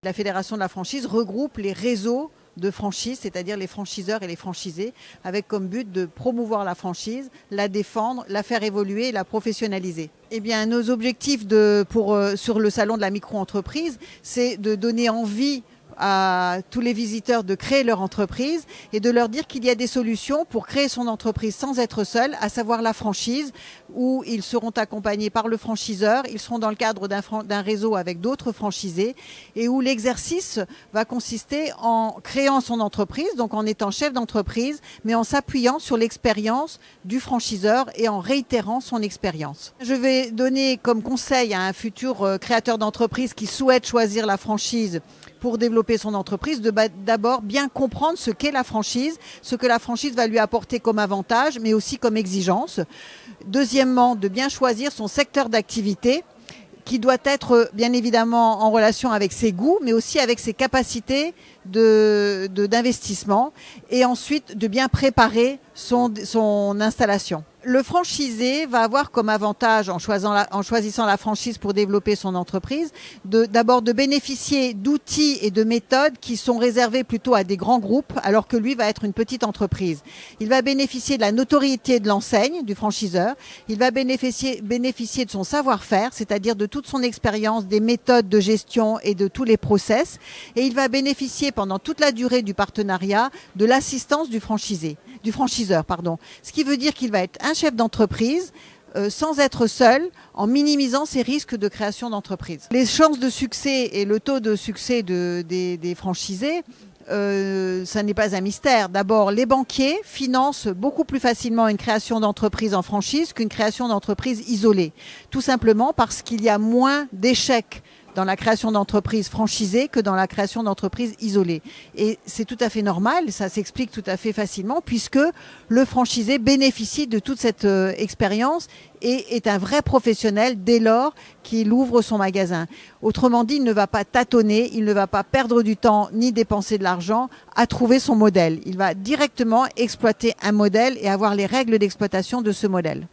La Fédération de la franchise regroupe les réseaux de franchise, c'est-à-dire les franchiseurs et les franchisés, avec comme but de promouvoir la franchise, la défendre, la faire évoluer et la professionnaliser. Eh bien, nos objectifs sur le salon de la micro-entreprise, c'est de donner envie à tous les visiteurs de créer leur entreprise et de leur dire qu'il y a des solutions pour créer son entreprise sans être seul, à savoir la franchise, où ils seront accompagnés par le franchiseur, ils seront dans le cadre d'un réseau avec d'autres franchisés et où l'exercice va consister en créant son entreprise, donc en étant chef d'entreprise, mais en s'appuyant sur l'expérience du franchiseur et en réitérant son expérience. Je vais donner comme conseil à un futur créateur d'entreprise qui souhaite choisir la franchise pour développer son entreprise, d'abord bien comprendre ce qu'est la franchise, ce que la franchise va lui apporter comme avantage, mais aussi comme exigence. Deuxièmement, de bien choisir son secteur d'activité, qui doit être bien évidemment en relation avec ses goûts, mais aussi avec ses capacités d'investissement. Et ensuite, de bien préparer son installation. Le franchisé va avoir comme avantage, en choisissant la franchise pour développer son entreprise, d'abord de bénéficier d'outils et de méthodes qui sont réservés plutôt à des grands groupes, alors que lui va être une petite entreprise. Il va bénéficier de la notoriété de l'enseigne, du franchiseur. Il va bénéficier de son savoir-faire, c'est-à-dire de toute son expérience, des méthodes de gestion et de tous les process. Et il va bénéficier pendant toute la durée du partenariat de l'assistance du franchiseur. Ce qui veut dire qu'il va être un chef d'entreprise sans être seul, en minimisant ses risques de création d'entreprise. Les chances de succès et le taux de succès des franchisés, ça n'est pas un mystère. D'abord, les banquiers financent beaucoup plus facilement une création d'entreprise en franchise qu'une création d'entreprise isolée. Tout simplement parce qu'il y a moins d'échecs dans la création d'entreprises franchisées que dans la création d'entreprises isolées. Et c'est tout à fait normal, ça s'explique tout à fait facilement, puisque le franchisé bénéficie de toute cette expérience et est un vrai professionnel dès lors qu'il ouvre son magasin. Autrement dit, il ne va pas tâtonner, il ne va pas perdre du temps ni dépenser de l'argent à trouver son modèle. Il va directement exploiter un modèle et avoir les règles d'exploitation de ce modèle.